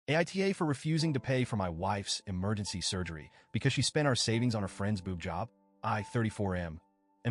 AITA for refusing to pay for my wife's emergency surgery because she spent our savings on her friend's boob job. I, 34 am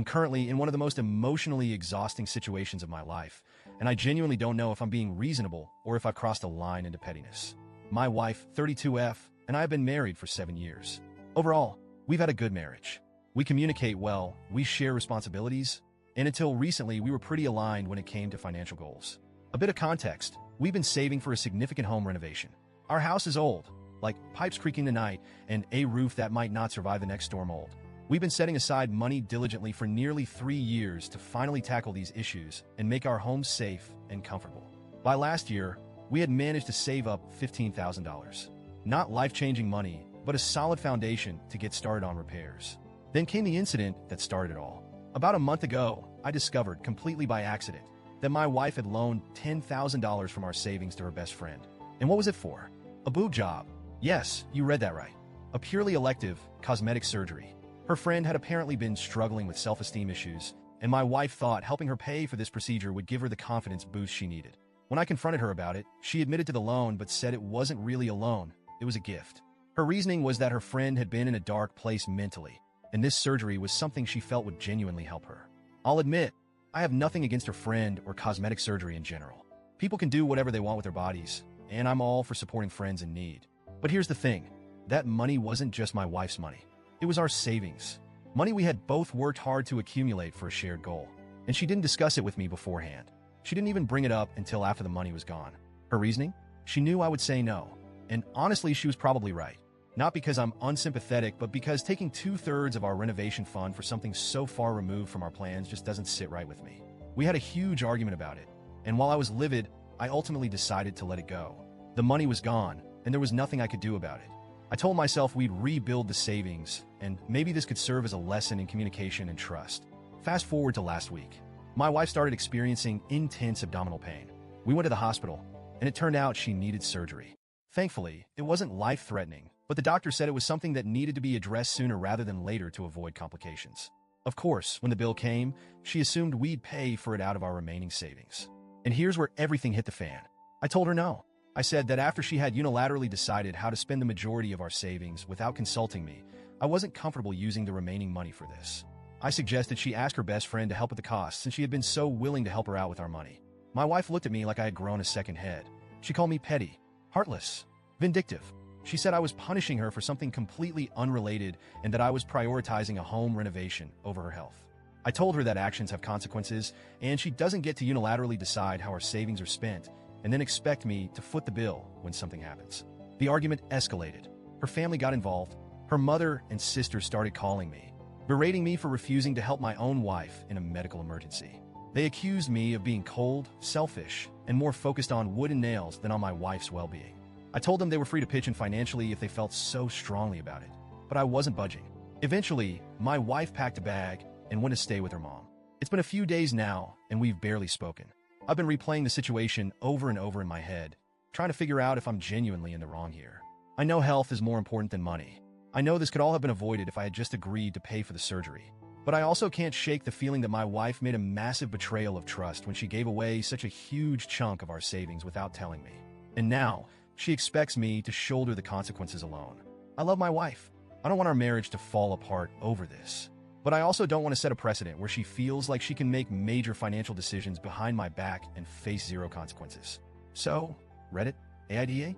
currently in one of the most emotionally exhausting situations of my life, and I genuinely don't know if I'm being reasonable or if I've crossed a line into pettiness. My wife, 32F, and I have been married for 7 years. Overall, we've had a good marriage. We communicate well, we share responsibilities, and until recently we were pretty aligned when it came to financial goals. A bit of context, we've been saving for a significant home renovation. Our house is old, like pipes creaking tonight and a roof that might not survive the next storm old. We've been setting aside money diligently for nearly 3 years to finally tackle these issues and make our home safe and comfortable. By last year, we had managed to save up $15,000. Not life-changing money, but a solid foundation to get started on repairs. Then came the incident that started it all. About a month ago, I discovered, completely by accident, that my wife had loaned $10,000 from our savings to her best friend. And what was it for? A boob job. Yes, you read that right. A purely elective, cosmetic surgery. Her friend had apparently been struggling with self-esteem issues, and my wife thought helping her pay for this procedure would give her the confidence boost she needed. When I confronted her about it, she admitted to the loan but said it wasn't really a loan, it was a gift. Her reasoning was that her friend had been in a dark place mentally, and this surgery was something she felt would genuinely help her. I'll admit, I have nothing against her friend or cosmetic surgery in general. People can do whatever they want with their bodies, and I'm all for supporting friends in need. But here's the thing, that money wasn't just my wife's money. It was our savings. Money we had both worked hard to accumulate for a shared goal. And she didn't discuss it with me beforehand. She didn't even bring it up until after the money was gone. Her reasoning? She knew I would say no. And honestly, she was probably right. Not because I'm unsympathetic, but because taking 2/3 of our renovation fund for something so far removed from our plans just doesn't sit right with me. We had a huge argument about it. And while I was livid, I ultimately decided to let it go. The money was gone, and there was nothing I could do about it. I told myself we'd rebuild the savings, and maybe this could serve as a lesson in communication and trust. Fast forward to last week. My wife started experiencing intense abdominal pain. We went to the hospital, and it turned out she needed surgery. Thankfully, it wasn't life-threatening, but the doctor said it was something that needed to be addressed sooner rather than later to avoid complications. Of course, when the bill came, she assumed we'd pay for it out of our remaining savings. And here's where everything hit the fan. I told her no. I said that after she had unilaterally decided how to spend the majority of our savings without consulting me, I wasn't comfortable using the remaining money for this. I suggested she ask her best friend to help with the costs since she had been so willing to help her out with our money. My wife looked at me like I had grown a second head. She called me petty, heartless, vindictive. She said I was punishing her for something completely unrelated and that I was prioritizing a home renovation over her health. I told her that actions have consequences and she doesn't get to unilaterally decide how our savings are spent and then expect me to foot the bill when something happens. The argument escalated. Her family got involved. Her mother and sister started calling me, berating me for refusing to help my own wife in a medical emergency. They accused me of being cold, selfish, and more focused on wood and nails than on my wife's well-being. I told them they were free to pitch in financially if they felt so strongly about it, but I wasn't budging. Eventually, my wife packed a bag and went to stay with her mom. It's been a few days now, and we've barely spoken. I've been replaying the situation over and over in my head, trying to figure out if I'm genuinely in the wrong here. I know health is more important than money. I know this could all have been avoided if I had just agreed to pay for the surgery. But I also can't shake the feeling that my wife made a massive betrayal of trust when she gave away such a huge chunk of our savings without telling me. And now, she expects me to shoulder the consequences alone. I love my wife. I don't want our marriage to fall apart over this. But I also don't want to set a precedent where she feels like she can make major financial decisions behind my back and face zero consequences. So, Reddit, AIDA?